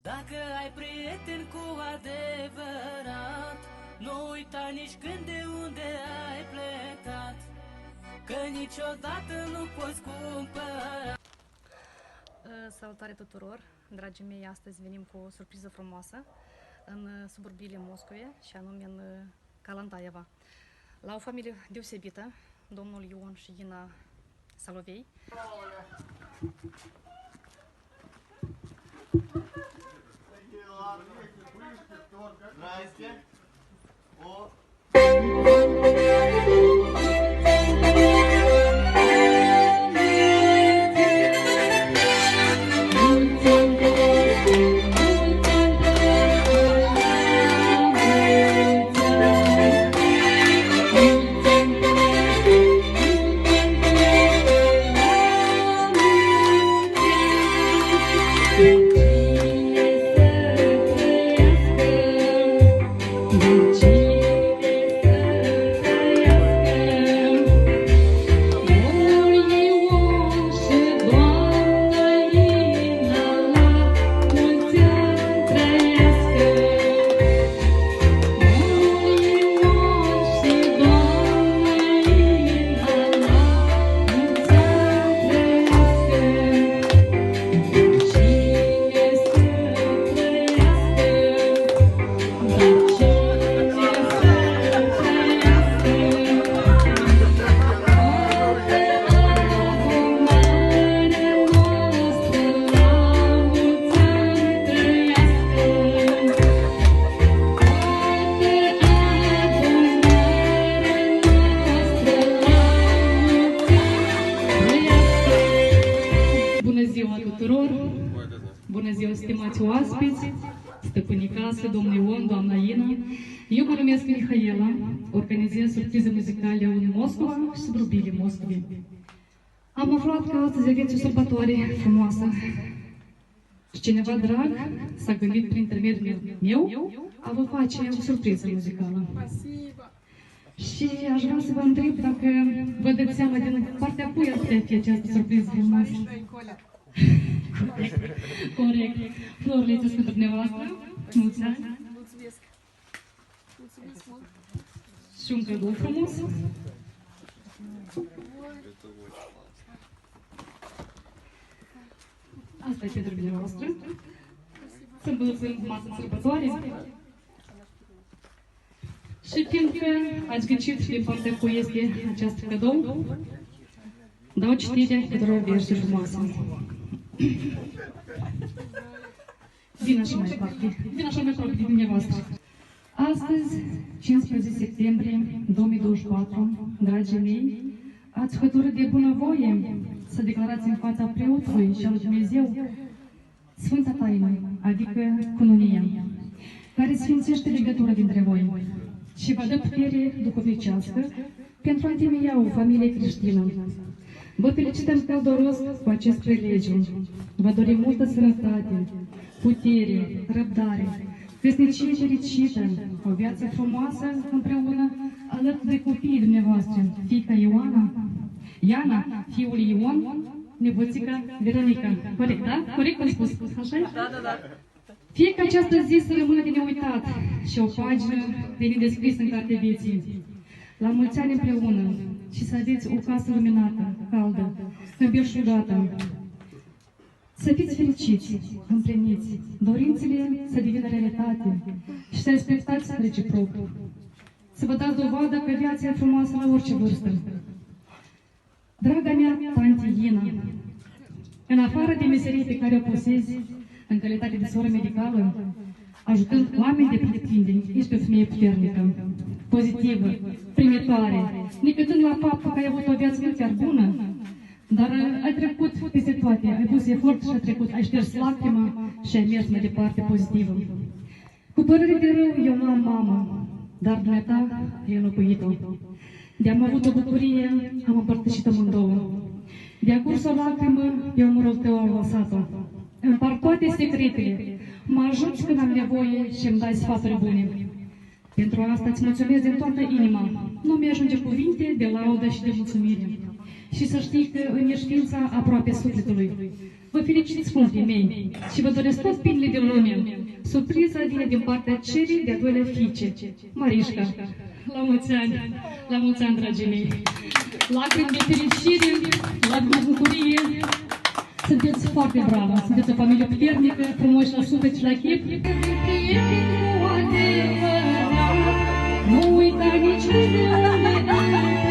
Dacă ai prieten cu adevărat, nu uita nici când de unde ai plecat, că niciodată nu poți cumpăra. Salutare tuturor, dragii mei, astăzi venim cu o surpriză frumoasă în suburbiile Moscovei și anume în Kalantayeva. La o familie deosebită, domnul Ion și Ina Salovei. Здрасте. О. Bună ziua, stimați oaspeți, stăpânii casă, domnul Ion, doamna Ina. Eu mă numesc Mihaela, organizez surprize muzicale în Moscova și suburbiile Moscovei. Am aflat că astăzi aveți o sărbătoare frumoasă și cineva drag s-a gândit prin intermediul meu a vă face o surpriză muzicală. Și aș vrea să vă întreb dacă vă dați seama din partea cui ar putea fi această surpriză frumoasă. Corect. Florile astea pentru dumneavoastră. Mulți ani. Mulțumesc. Mulțumesc mult. Și un cadou frumos. Asta e pentru dumneavoastră. Să îmbălțăm masă sărbătoare. Și fiindcă ați ghicit din partea cui este această cadou, dau citire câtorva versuri frumoase. Vin așa mai departe, vin așa mai aproape de dumneavoastră. Astăzi, 15 septembrie 2024, dragii mei, ați hotărât de bunăvoie să declarați în fața preotului și al lui Dumnezeu Sfânta Taină, adică cununia, care sfințește legătura dintre voi și vă dă putere duhovnicească pentru a întemeia o familie creștină. Vă felicităm călduros cu acest privilegiu. Vă dorim multă sănătate, putere, răbdare, căsnicie fericită, o viață frumoasă împreună alături de copiii dumneavoastră, fiica Iana, fiul Ion, nepoțica Veronica. Corect, da? Corect am spus? Așa? Da. Fie ca această zi să rămână de neuitat și o pagină de nedescris în cartea vieții. La mulți ani împreună și să aveți o casă luminată, caldă, îmbelșugată. Să fiți fericiți, împliniți, dorințele să devină realitate și să respectați reciproc. Să vă dați dovadă că viața e frumoasă la orice vârstă. Draga mea tanti Ina, în afară de meserie pe care o posezi în calitate de soră medicală, ajutând oameni de pretutindeni, ești o femeie puternică, pozitivă, primitoare, necătând la faptul că ai avut o viață nu chiar bună, dar ai trecut peste toate, ai pus efort și ai trecut, ai șters lacrima și ai mers mai departe pozitivă. Cu părere de rău, eu nu am mamă, dar dumneata ai înlocuit-o. De-am avut o bucurie, am împărtășit-o amândouă. De-a curs o lacrimă, pe umărul tău am lăsat-o. Împart toate secretele, mă ajuți când am nevoie și îmi dai sfaturi bune. Pentru asta îți mulțumesc din toată inima. Nu mi-ajunge cuvinte de laudă și de mulțumire. și să știi că îmi ești ființa aproape sufletului. Vă felicit, scumpii mei, și vă doresc tot binele de lume. Surpriza vine din partea celei de-a doilea fiice, Marișca. La mulți ani, dragii mei! Lacrimi de fericire, lacrimi de bucurie. Sunteți foarte bravă, sunteți o familie puternică, frumoși la suflet și la chip. Nu uita nici unde